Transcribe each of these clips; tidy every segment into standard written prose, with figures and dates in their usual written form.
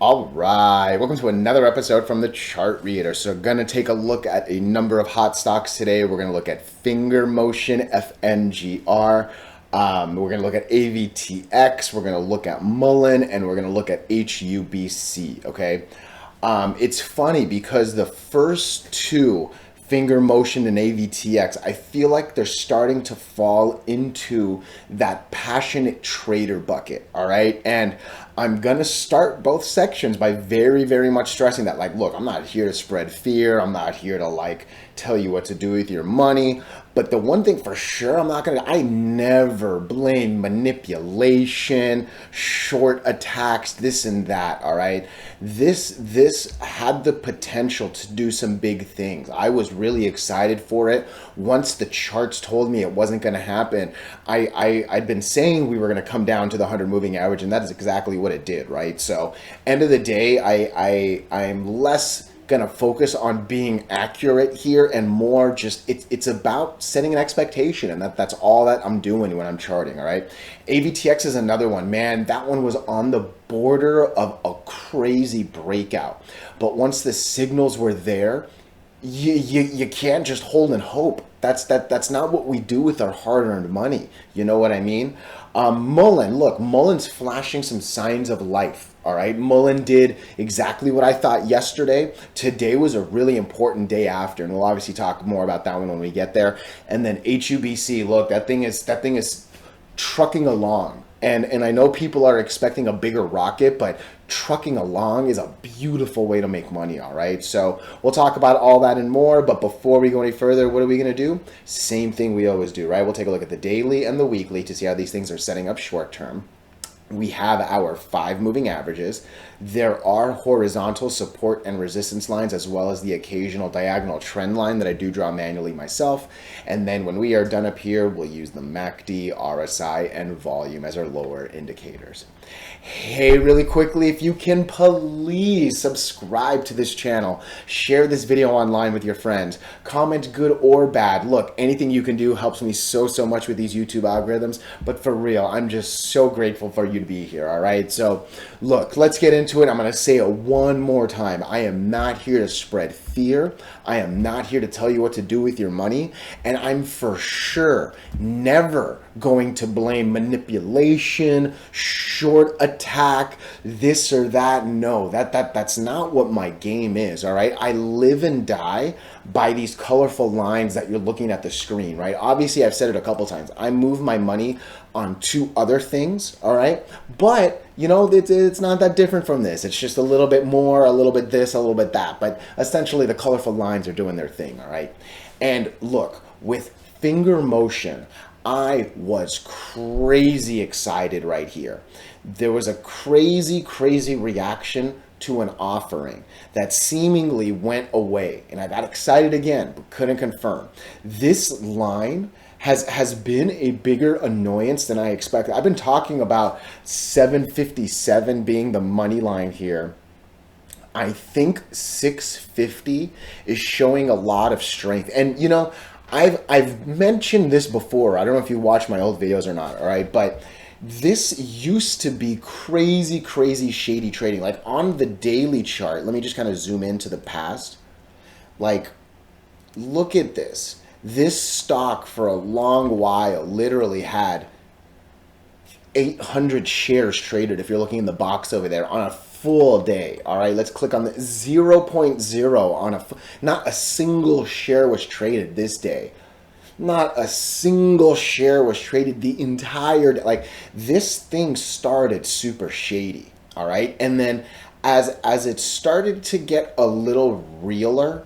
All right, welcome to another episode from the Chart Reader. So, gonna take a look at a number of hot stocks today. We're gonna look at fingermotion, FNGR. We're gonna look at AVTX. We're gonna look at mullen, and we're gonna look at HUBC. Okay, it's funny because the first two, fingermotion and AVTX, I feel like they're starting to fall into that passionate trader bucket. All right, and I'm gonna start both sections by very much stressing that, like, look, I'm not here to spread fear. I'm not here to like tell you what to do with your money. But the one thing for sure, I never blame manipulation, short attacks, this and that. All right, this had the potential to do some big things. I was really excited for it. Once the charts told me it wasn't going to happen, I'd been saying we were going to come down to the 100 moving average, and that is exactly what it did, right? So, end of the day, I'm less gonna focus on being accurate here and more just it's about setting an expectation, and that's all that I'm doing when I'm charting. All right, AVTX is another one, man. That one was on the border of a crazy breakout, but once the signals were there, you can't just hold and hope. That's not what we do with our hard-earned money. You know what I mean? Mullen, look, Mullen's flashing some signs of life. All right, Mullen did exactly what I thought yesterday. Today was a really important day after, and we'll obviously talk more about that one when we get there. And then HUBC, look, that thing is trucking along. And I know people are expecting a bigger rocket, but trucking along is a beautiful way to make money, all right? So we'll talk about all that and more, but before we go any further, what are we gonna do? Same thing we always do, right? We'll take a look at the daily and the weekly to see how these things are setting up short term. We have our 5 moving averages. There are horizontal support and resistance lines, as well as the occasional diagonal trend line that I do draw manually myself. And then when we are done up here, we'll use the MACD, RSI, and volume as our lower indicators. Hey, really quickly, if you can please subscribe to this channel, share this video online with your friends, comment good or bad. Look, anything you can do helps me so much with these YouTube algorithms, but for real, I'm just so grateful for you to be here, all right? So look, let's get into it. I'm gonna say it one more time. I am not here to spread fear. I am not here to tell you what to do with your money, and I'm for sure never going to blame manipulation, short attack, this or that. No, that's not what my game is, all right? I live and die by these colorful lines that you're looking at the screen, right? Obviously, I've said it a couple times. I move my money on 2 other things, all right? But, you know, it's not that different from this. It's just a little bit more, a little bit this, a little bit that. But essentially, the colorful lines are doing their thing, all right? And look, with finger motion, I was crazy excited right here. There was a crazy reaction to an offering that seemingly went away, and I got excited again but couldn't confirm. This line has been a bigger annoyance than I expected. I've been talking about 757 being the money line here. I think 650 is showing a lot of strength, and you know, I've mentioned this before. I don't know if you watch my old videos or not, all right? But this used to be crazy shady trading. Like on the daily chart, let me just kind of zoom into the past. Like, look at this. This stock for a long while literally had 800 shares traded, if you're looking in the box over there, on a full day. All right, let's click on the 0.0 on not a single share was traded this day. Not a single share was traded the entire day. Like, this thing started super shady, all right? And then as it started to get a little realer,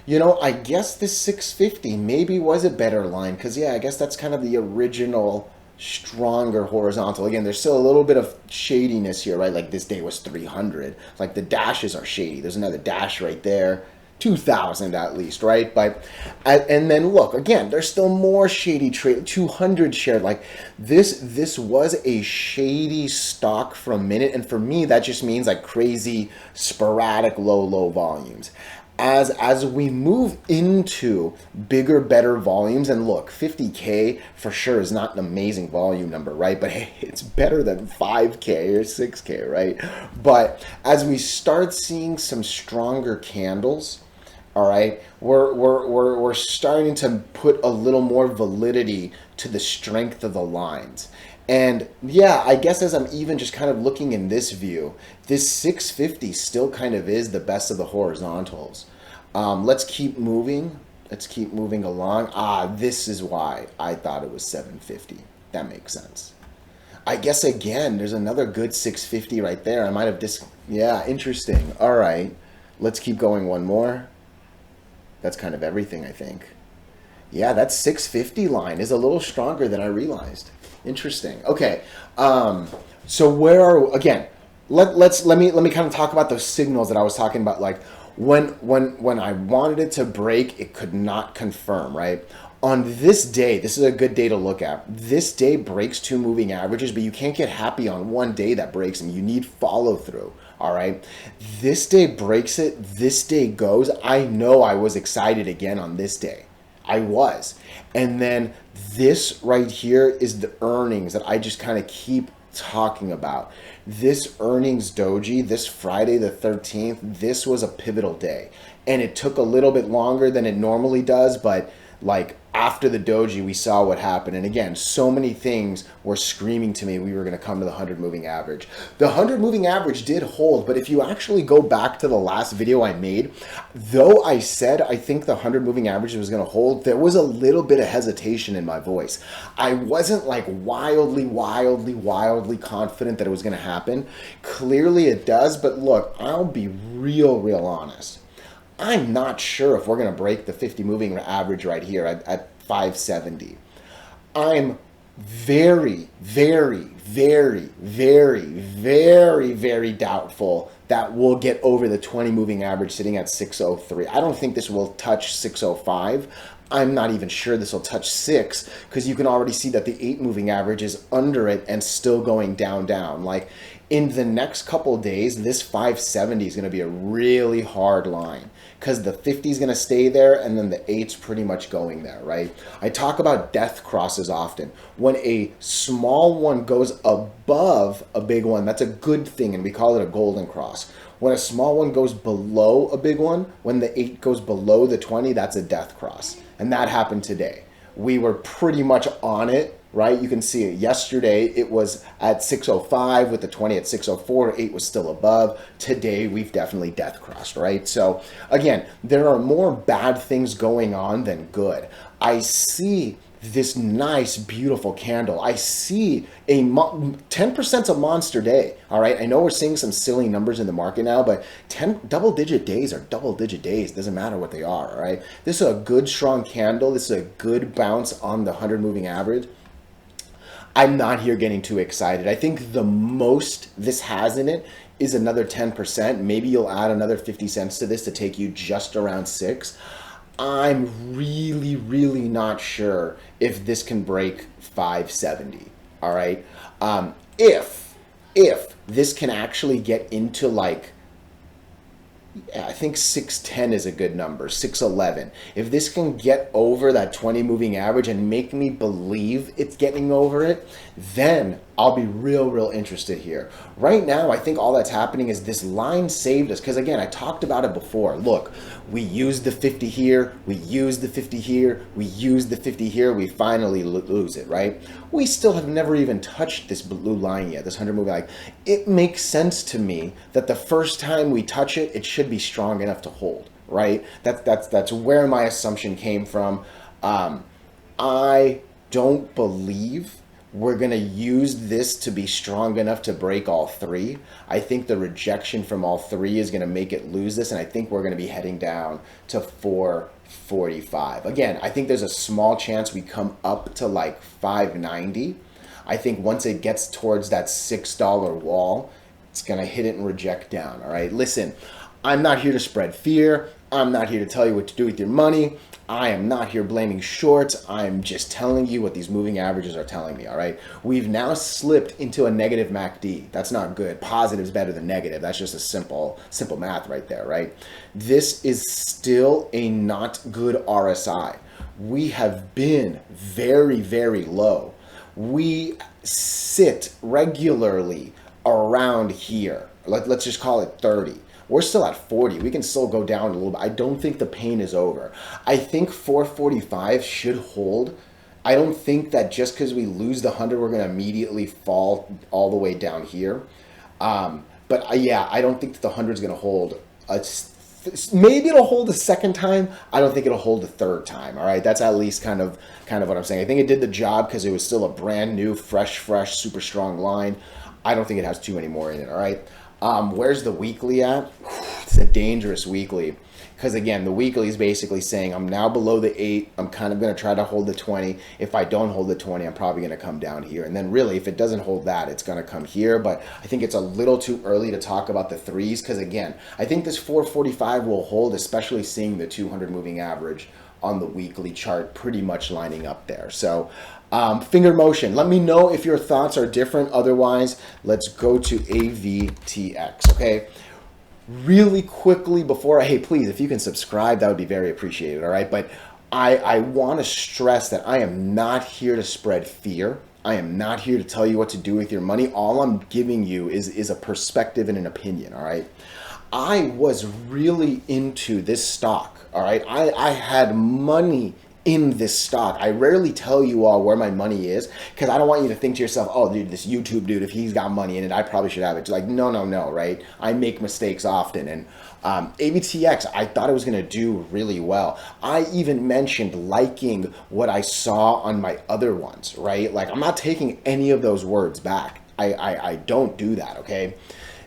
you know, I guess this 650 maybe was a better line, because yeah, I guess that's kind of the original stronger horizontal. Again, there's still a little bit of shadiness here, right? Like this day was 300. Like the dashes are shady. There's another dash right there. 2,000 at least, right? But and then look again, there's still more shady trade. 200 shared. Like this was a shady stock for a minute, and for me that just means like crazy sporadic low volumes. as we move into bigger, better volumes, and look, 50K for sure is not an amazing volume number, right? But hey, it's better than 5K or 6K, right? But as we start seeing some stronger candles, all right, we're starting to put a little more validity to the strength of the lines. And yeah, I guess as I'm even just kind of looking in this view, this 650 still kind of is the best of the horizontals. Let's keep moving. Let's keep moving along. This is why I thought it was 750. That makes sense. I guess again, there's another good 650 right there. I might have yeah, interesting. All right, let's keep going one more. That's kind of everything, I think. Yeah, that 650 line is a little stronger than I realized. Interesting. Okay. So where are, again, let me kind of talk about those signals that I was talking about. Like when I wanted it to break, it could not confirm, right? On this day, this is a good day to look at. This day breaks 2 moving averages, but you can't get happy on one day that breaks them. You need follow through. All right. This day breaks it. This day goes. I know I was excited again on this day. I was. And then this right here is the earnings that I just kind of keep talking about. This earnings doji, this Friday the 13th, this was a pivotal day. And it took a little bit longer than it normally does, but like after the doji, we saw what happened. And again, so many things were screaming to me we were going to come to the 100 moving average. The 100 moving average did hold, but if you actually go back to the last video I made, though I said I think the 100 moving average was going to hold, there was a little bit of hesitation in my voice. I wasn't like wildly confident that it was going to happen. Clearly it does, but look, I'll be real honest. I'm not sure if we're going to break the 50 moving average right here at 570. I'm very doubtful that we'll get over the 20 moving average sitting at 603. I don't think this will touch 605. I'm not even sure this will touch 6 because you can already see that the 8 moving average is under it and still going down. Like in the next couple of days, this 570 is going to be a really hard line because the 50 is going to stay there and then the 8's pretty much going there, right? I talk about death crosses often. When a small one goes above a big one, that's a good thing, and we call it a golden cross. When a small one goes below a big one, when the 8 goes below the 20, that's a death cross. And that happened today. We were pretty much on it, right? You can see it yesterday. It was at 605 with the 20 at 604. 8 was still above. Today, we've definitely death crossed, right? So again, there are more bad things going on than good. I see this nice, beautiful candle. I see a 10% a monster day. All right. I know we're seeing some silly numbers in the market now, but double-digit days are double-digit days. Doesn't matter what they are. All right. This is a good, strong candle. This is a good bounce on the 100 moving average. I'm not here getting too excited. I think the most this has in it is another 10%. Maybe you'll add another 50 cents to this to take you just around 6. I'm really not sure if this can break 570. All right. If this can actually get into like, I think 610 is a good number, 611. If this can get over that 20 moving average and make me believe it's getting over it, then I'll be real interested here. Right now, I think all that's happening is this line saved us. Because again, I talked about it before. Look, we used the 50 here, we used the 50 here, we used the 50 here, we finally lose it, right? We still have never even touched this blue line yet, this 100 moving line. It makes sense to me that the first time we touch it, it should be strong enough to hold, right? That's where my assumption came from. I don't believe we're going to use this to be strong enough to break all 3. I think the rejection from all 3 is going to make it lose this, and I think we're going to be heading down to 445. Again, I think there's a small chance we come up to like 590. I think once it gets towards that $6 wall, it's going to hit it and reject down, all right? Listen, I'm not here to spread fear. I'm not here to tell you what to do with your money. I am not here blaming shorts. I'm just telling you what these moving averages are telling me, all right? We've now slipped into a negative MACD. That's not good. Positive is better than negative. That's just a simple math right there, right? This is still a not good RSI. We have been very, very low. We sit regularly around here. Let's just call it 30. We're still at 40. We can still go down a little bit. I don't think the pain is over. I think 445 should hold. I don't think that just because we lose the 100, we're going to immediately fall all the way down here. Yeah, I don't think that the 100 is going to hold. Maybe it'll hold a second time. I don't think it'll hold a third time. All right, that's at least kind of what I'm saying. I think it did the job because it was still a brand new, fresh, super strong line. I don't think it has too many more in it. All right. Where's the weekly at? It's a dangerous weekly because again, the weekly is basically saying I'm now below the 8. I'm kind of going to try to hold the 20. If I don't hold the 20, I'm probably going to come down here. And then really, if it doesn't hold that, it's going to come here. But I think it's a little too early to talk about the threes because again, I think this 445 will hold, especially seeing the 200 moving average on the weekly chart pretty much lining up there. So finger motion. Let me know if your thoughts are different. Otherwise, let's go to AVTX, okay? Really quickly before, hey, please, if you can subscribe, that would be very appreciated, all right? But I want to stress that I am not here to spread fear. I am not here to tell you what to do with your money. All I'm giving you is a perspective and an opinion, all right? I was really into this stock, all right? I had money in this stock. I rarely tell you all where my money is because I don't want you to think to yourself, oh, dude, this YouTube dude, if he's got money in it, I probably should have it. Like, no, right? I make mistakes often. And AVTX, I thought it was going to do really well. I even mentioned liking what I saw on my other ones, right? Like, I'm not taking any of those words back. I don't do that, okay?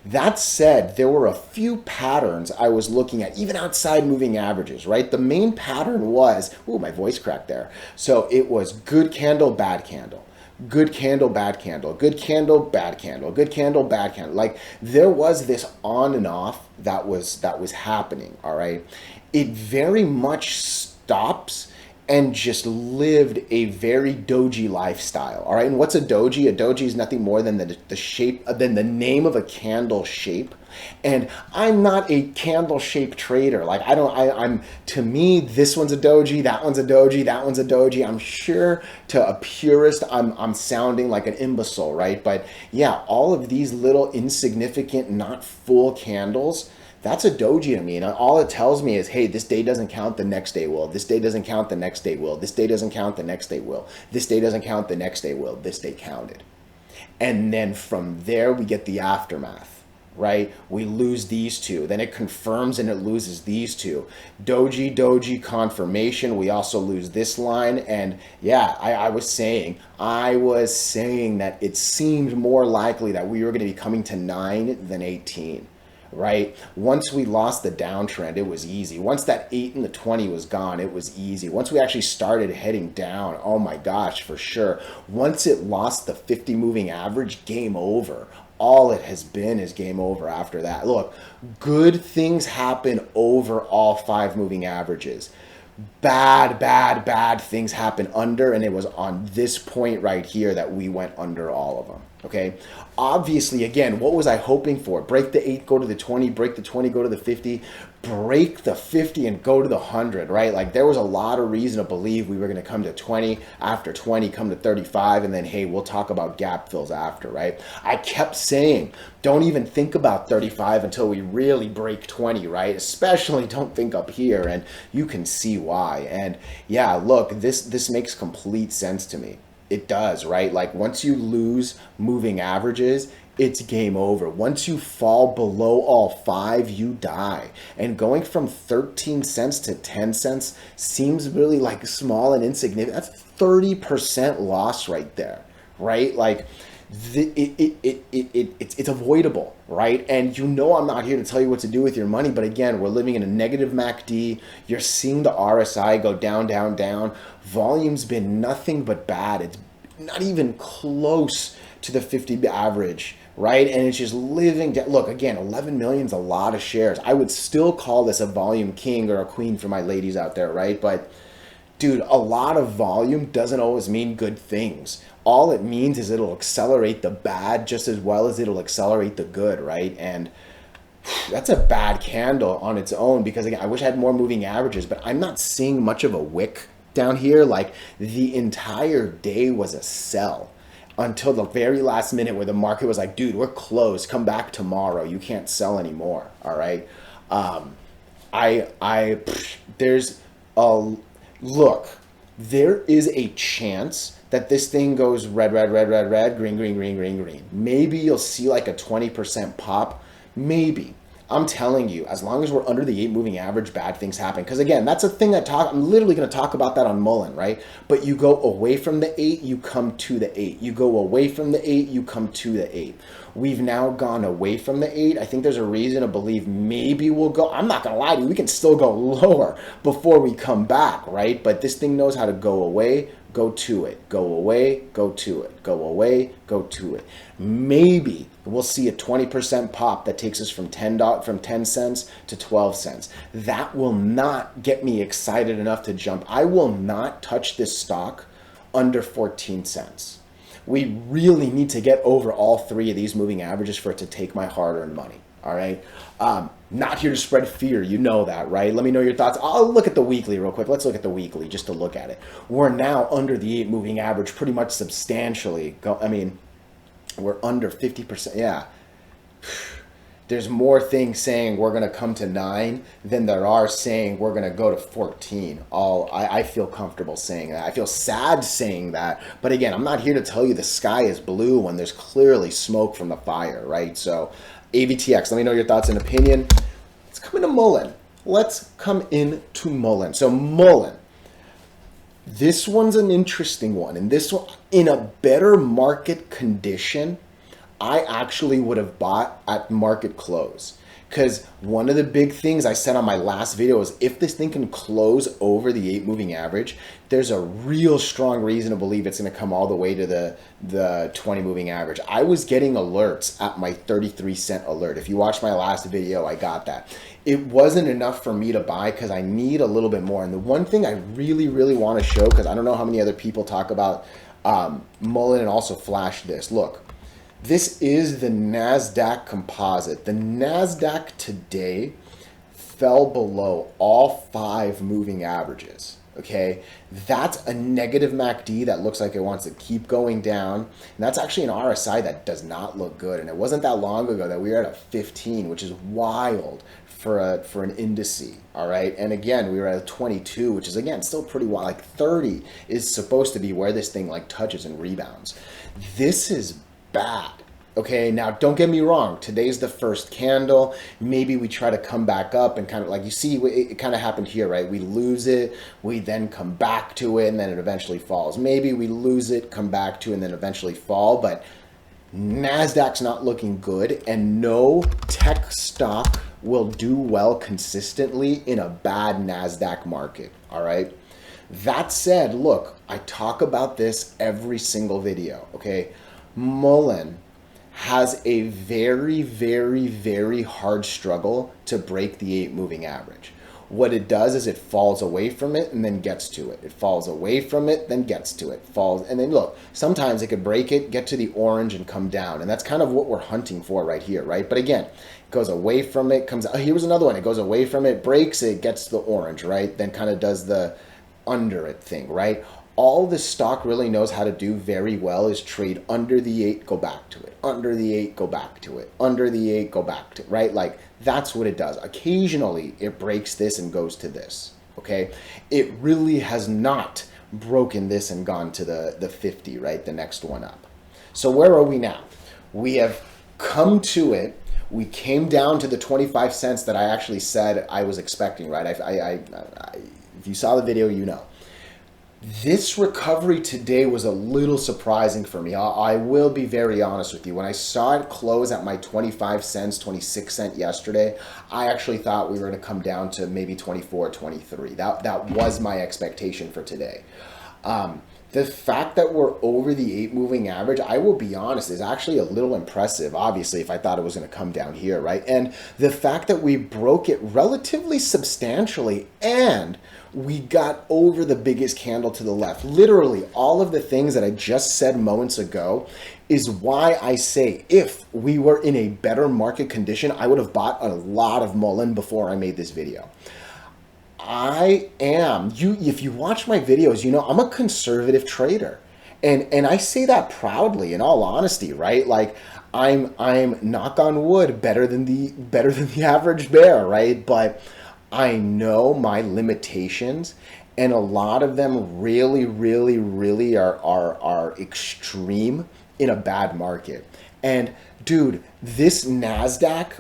That said, there were a few patterns I was looking at, even outside moving averages, right? The main pattern was, ooh, my voice cracked there. So it was good candle, bad candle, good candle, bad candle, good candle, bad candle, good candle, bad candle. Like there was this on and off that was happening, all right? It very much stops and just lived a very doji lifestyle, all right? And what's a doji? A doji is nothing more than the shape, than the name of a candle shape. And I'm not a candle shape trader. Like I'm to me, this one's a doji, that one's a doji, that one's a doji. I'm sure to a purist, I'm sounding like an imbecile, right? But yeah, all of these little insignificant, not full candles, that's a doji to me. And all it tells me is, hey, this day doesn't count, the next day will. This day doesn't count, the next day will. This day doesn't count, the next day will. This day doesn't count, the next day will. This day counted. And then from there, we get the aftermath, right? We lose these two. Then it confirms and it loses these two. Doji, doji, confirmation. We also lose this line. And yeah, I was saying that it seemed more likely that we were going to be coming to 9 than 18. Right? Once we lost the downtrend, it was easy. Once that 8 and the 20 was gone, it was easy. Once we actually started heading down, oh my gosh, for sure. Once it lost the 50 moving average, game over. All it has been is game over after that. Look, good things happen over all 5 moving averages. Bad things happen under, and it was on this point right here that we went under all of them. Okay, obviously, again, what was I hoping for? Break the 8, go to the 20, break the 20, go to the 50, break the 50 and go to the 100, right? Like there was a lot of reason to believe we were going to come to 20, after 20, come to 35, and then, hey, we'll talk about gap fills after, right? I kept saying, don't even think about 35 until we really break 20, right? Especially don't think up here, and you can see why. And yeah, look, this makes complete sense to me. It does, right? Like once you lose moving averages, it's game over. Once you fall below all 5, you die. And going from 13 cents to 10 cents seems really like small and insignificant. That's 30% loss right there, right? Like it's avoidable, right? And you know I'm not here to tell you what to do with your money, but again, we're living in a negative MACD. You're seeing the RSI go down, down, down. Volume's been nothing but bad. It's not even close to the 50 average, right? And it's just living down. Look, again, 11 million is a lot of shares. I would still call this a volume king or a queen for my ladies out there, right? But dude, a lot of volume doesn't always mean good things. All it means is it'll accelerate the bad just as well as it'll accelerate the good, right? And that's a bad candle on its own, because again, I wish I had more moving averages, but I'm not seeing much of a wick down here. Like, the entire day was a sell until the very last minute where the market was like, dude, we're closed, come back tomorrow, you can't sell anymore. All right. There's a look, there is a chance that this thing goes red, red, red, red, red, green, green, green, green, green. Maybe you'll see like a 20% pop. Maybe. I'm telling you, as long as we're under the 8 moving average, bad things happen. Because again, that's a thing I'm literally going to talk about that on MULN, right? But you go away from the 8, you come to the 8. You go away from the 8, you come to the 8. We've now gone away from the 8. I think there's a reason to believe maybe we'll go, I'm not going to lie to you, we can still go lower before we come back, right? But this thing knows how to go away, go to it, go away, go to it, go away, go to it. Maybe we'll see a 20% pop that takes us from from 10 cents to 12 cents. That will not get me excited enough to jump. I will not touch this stock under 14 cents. We really need to get over all 3 of these moving averages for it to take my hard-earned money. All right. Not here to spread fear. You know that, right? Let me know your thoughts. I'll look at the weekly real quick. Let's look at the weekly just to look at it. We're now under the 8 moving average pretty much substantially. I mean, we're under 50%. Yeah. There's more things saying we're going to come to 9 than there are saying we're going to go to 14. I feel comfortable saying that. I feel sad saying that. But again, I'm not here to tell you the sky is blue when there's clearly smoke from the fire, right? So AVTX, let me know your thoughts and opinion. Let's come into MULN. Let's come into MULN. So MULN, this one's an interesting one. And this one, in a better market condition, I actually would have bought at market close. Because one of the big things I said on my last video is if this thing can close over the 8 moving average, there's a real strong reason to believe it's going to come all the way to the 20 moving average. I was getting alerts at my 33-cent alert. If you watched my last video, I got that. It wasn't enough for me to buy because I need a little bit more. And the one thing I really, really want to show, because I don't know how many other people talk about MULN and also flash this. Look. This is the NASDAQ composite. The NASDAQ today fell below all 5 moving averages, okay? That's a negative MACD that looks like it wants to keep going down. And that's actually an RSI that does not look good. And it wasn't that long ago that we were at a 15, which is wild for an indice, all right? And again, we were at a 22, which is, again, still pretty wild. Like 30 is supposed to be where this thing like touches and rebounds. This is bad. Okay, now don't get me wrong. Today's the first candle. Maybe we try to come back up and kind of like, you see, it kind of happened here, right? We lose it, we then come back to it, and then it eventually falls. Maybe we lose it, come back to it, and then eventually fall. But NASDAQ's not looking good, and no tech stock will do well consistently in a bad NASDAQ market, all right? That said, look, I talk about this every single video, okay? MULN has a very, very, very hard struggle to break the 8 moving average. What it does is it falls away from it and then gets to it. It falls away from it, then gets to it, falls, and then look, sometimes it could break it, get to the orange and come down. And that's kind of what we're hunting for right here, right? But again, it goes away from it, comes, oh, here was another one. It goes away from it, breaks it, gets the orange, right? Then kind of does the under it thing, right? All this stock really knows how to do very well is trade under the 8, go back to it, under the 8, go back to it, under the 8, go back to it, right? Like that's what it does. Occasionally it breaks this and goes to this, okay? It really has not broken this and gone to the 50, right? The next one up. So where are we now? We have come to it. We came down to the 25 cents that I actually said I was expecting, right? If you saw the video, you know. This recovery today was a little surprising for me. I will be very honest with you. When I saw it close at my 25 cents, 26 cent yesterday, I actually thought we were going to come down to maybe 24, 23. That was my expectation for today. The fact that we're over the 8 moving average, I will be honest, is actually a little impressive, obviously, if I thought it was going to come down here, right? And the fact that we broke it relatively substantially and we got over the biggest candle to the left. Literally, all of the things that I just said moments ago is why I say if we were in a better market condition, I would have bought a lot of mullen before I made this video. If you watch my videos, you know, I'm a conservative trader. And I say that proudly, in all honesty, right? Like I'm knock on wood, better than the average bear, right? But I know my limitations, and a lot of them really, really, really are extreme in a bad market. And dude, this NASDAQ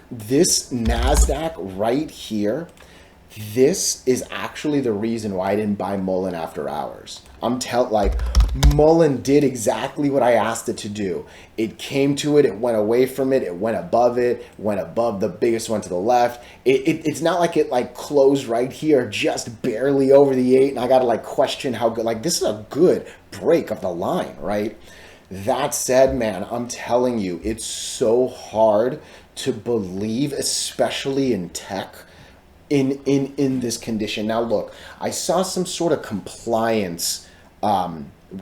right here, this is actually the reason why I didn't buy mullen after hours. Mullen did exactly what I asked it to do. It came to it, it went away from it, it went above the biggest one to the left. It's not like it like closed right here, just barely over the 8, and I gotta like question how good, like this is a good break of the line, right? That said, man, I'm telling you, it's so hard to believe, especially in tech, in this condition. Now look, I saw some sort of compliance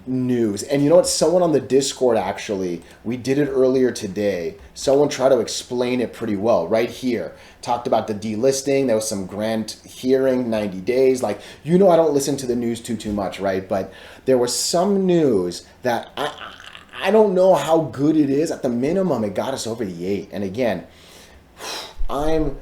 news, and you know what, someone on the Discord, actually, we did it earlier today, someone tried to explain it pretty well right here. Talked about the delisting, there was some grant hearing, 90 days, like, you know, I don't listen to the news too much, right? But there was some news that I don't know how good it is. At the minimum, it got us over the 8. And again, I'm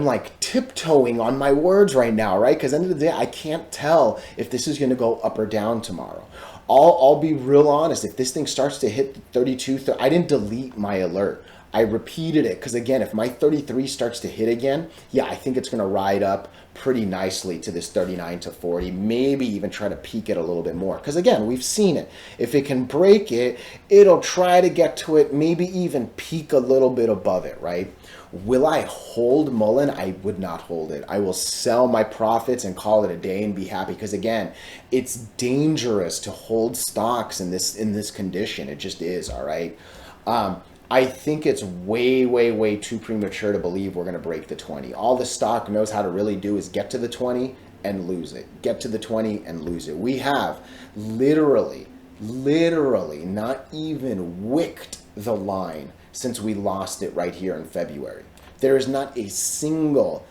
like tiptoeing on my words right now, right? Because at the end of the day, I can't tell if this is going to go up or down tomorrow. I'll be real honest. If this thing starts to hit 32, I didn't delete my alert. I repeated it because, again, if my 33 starts to hit again, yeah, I think it's going to ride up pretty nicely to this 39 to 40, maybe even try to peak it a little bit more. Because, again, we've seen it. If it can break it, it'll try to get to it, maybe even peak a little bit above it, right? Will I hold mullen? I would not hold it. I will sell my profits and call it a day and be happy. Because again, it's dangerous to hold stocks in this condition. It just is, all right? I think it's way too premature to believe we're going to break the 20. All the stock knows how to really do is get to the 20 and lose it. Get to the 20 and lose it. We have literally not even wicked the line since we lost it right here in February. There is not a single,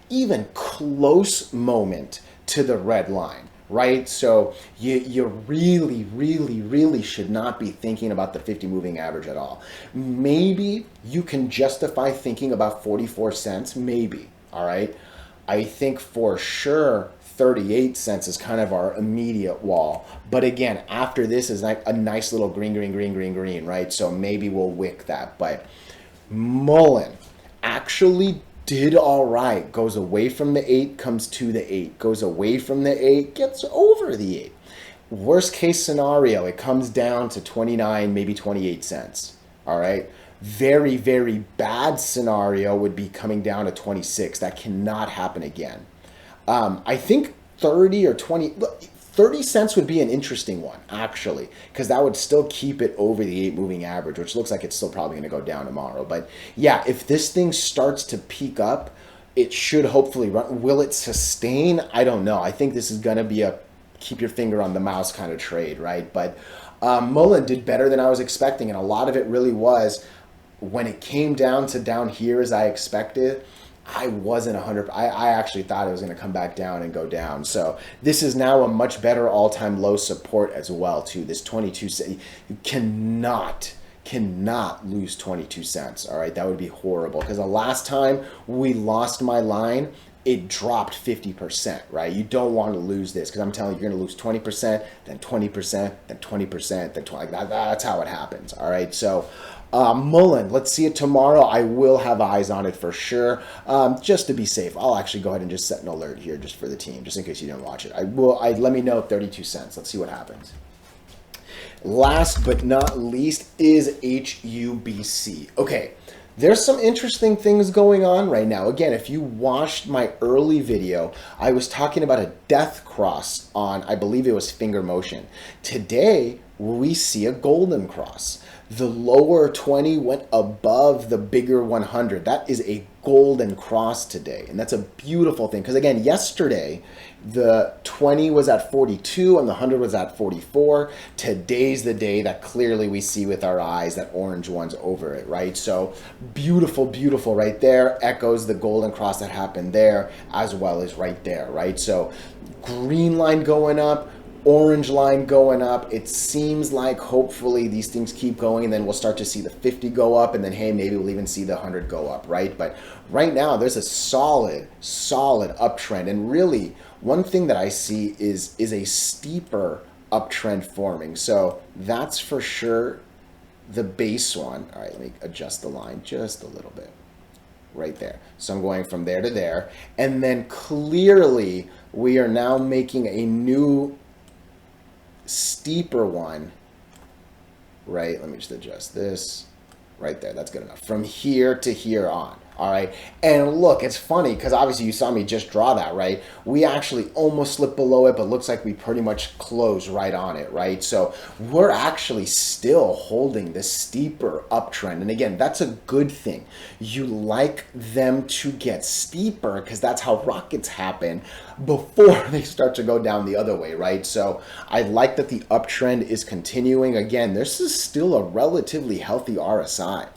even close moment to the red line, right? So you really should not be thinking about the 50 moving average at all. Maybe you can justify thinking about 44 cents, maybe, all right? I think for sure 38 cents is kind of our immediate wall. But again, after this is like a nice little green, right? So maybe we'll wick that. But mullen actually did all right. Goes away from the 8, comes to the 8. Goes away from the 8, gets over the 8. Worst case scenario, it comes down to 29, maybe 28 cents. All right. Very bad scenario would be coming down to 26. That cannot happen again. I think 30 or 20, 30 cents would be an interesting one, actually, because that would still keep it over the 8 moving average, which looks like it's still probably going to go down tomorrow. But yeah, if this thing starts to peak up, it should hopefully run. Will it sustain? I don't know. I think this is going to be a keep your finger on the mouse kind of trade, right? But mullen did better than I was expecting, and a lot of it really was when it came down to down here as I expected. I wasn't 100. I actually thought it was going to come back down and go down. So this is now a much better all-time low support as well too. This 22 cents, you cannot lose 22 cents. All right, that would be horrible, because the last time we lost my line, it dropped 50%, right? You don't want to lose this, because I'm telling you, you're going to lose 20%, then 20%, then 20%, then 20. That's how it happens. All right, so. Mullen, let's see it tomorrow. I will have eyes on it for sure. Just to be safe, I'll actually go ahead and just set an alert here just for the team, just in case you didn't watch it. Let me know 32 cents. Let's see what happens. Last but not least is HUBC. Okay, there's some interesting things going on right now. Again, if you watched my early video, I was talking about a death cross on, I believe it was finger motion. Today, we see a golden cross. The lower 20 went above the bigger 100. That is a golden cross today. And that's a beautiful thing. Because again, yesterday, the 20 was at 42 and the 100 was at 44. Today's the day that clearly we see with our eyes, that orange one's over it, right? So beautiful, beautiful right there. Echoes the golden cross that happened there as well as right there, right? So green line going up, orange line going up. It seems like hopefully these things keep going and then we'll start to see the 50 go up and then, hey, maybe we'll even see the 100 go up, right? But right now there's a solid uptrend. And really one thing that I see is a steeper uptrend forming. So that's for sure the base one. All right, let me adjust the line just a little bit right there. So I'm going from there to there. And then clearly we are now making a new steeper one, right? Let me just adjust this right there. That's good enough. From here to here on. All right. And look, it's funny because obviously you saw me just draw that, right? We actually almost slipped below it, but looks like we pretty much closed right on it, right? So we're actually still holding this steeper uptrend. And again, that's a good thing. You like them to get steeper because that's how rockets happen before they start to go down the other way, right? So I like that the uptrend is continuing. Again, this is still a relatively healthy RSI.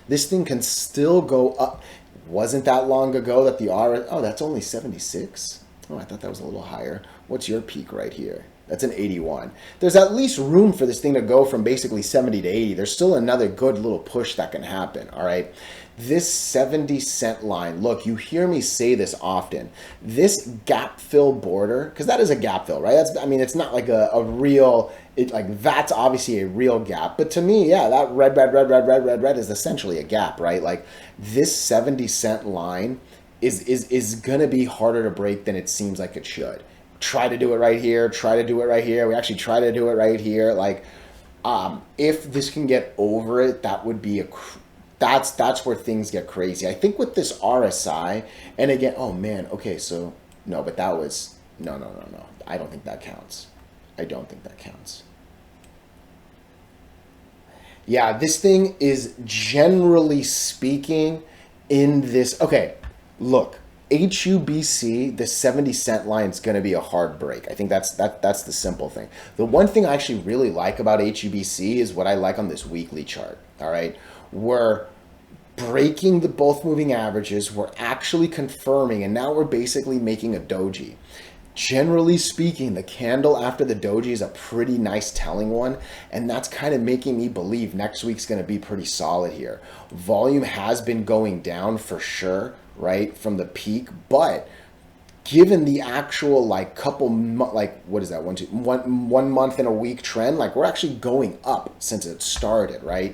This thing can still go up. Wasn't that long ago that the oh, that's only 76. Oh, I thought that was a little higher. What's your peak right here? That's an 81. There's at least room for this thing to go from basically 70 to 80. There's still another good little push that can happen, all right? This 70-cent line, look, you hear me say this often. This gap fill border, because that is a gap fill, right? That's, I mean, it's not like a real, like that's obviously a real gap. But to me, yeah, that red is essentially a gap, right? Like this 70-cent line is gonna be harder to break than it seems like it should. Try to do it right here, try to do it right here. We actually try to do it right here. Like, if this can get over it, that would be that's where things get crazy. I think with this RSI, and again, oh man, okay, so no, but that was, no. I don't think that counts. I don't think that counts. Yeah, this thing is generally speaking in this, okay, look, HUBC, the 70-cent line is going to be a hard break. I think that's the simple thing. The one thing I actually really like about HUBC is what I like on this weekly chart, all right? We're breaking the both moving averages. We're actually confirming, and now we're basically making a doji. Generally speaking, the candle after the doji is a pretty nice telling one, and that's kind of making me believe next week's going to be pretty solid here. Volume has been going down for sure, right, from the peak, but given the actual like like what is that, one month and a week trend, like we're actually going up since it started, right?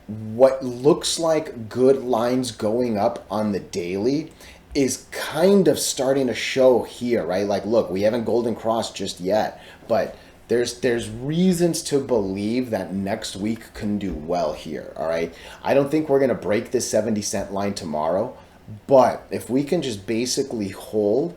What looks like good lines going up on the daily is kind of starting to show here, right? Like, look, we haven't golden crossed just yet, but there's reasons to believe that next week can do well here, all right? I don't think we're going to break this 70-cent line tomorrow, but if we can just basically hold,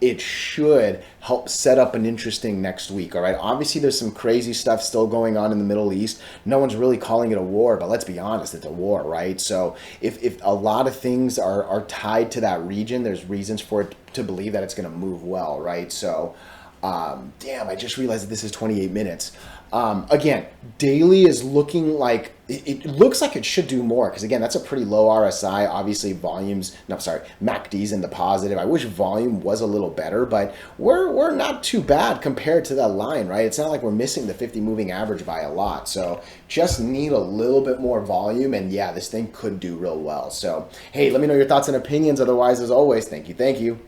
it should help set up an interesting next week, all right? Obviously, there's some crazy stuff still going on in the Middle East. No one's really calling it a war, but let's be honest, it's a war, right? So if a lot of things are tied to that region, there's reasons for it to believe that it's going to move well, right? So, damn, I just realized that this is 28 minutes. Again, daily is looking like, it looks like it should do more because, again, that's a pretty low RSI. Obviously, MACD's in the positive. I wish volume was a little better, but we're not too bad compared to that line, right? It's not like we're missing the 50 moving average by a lot. So just need a little bit more volume, and yeah, this thing could do real well. So, hey, let me know your thoughts and opinions. Otherwise, as always, thank you.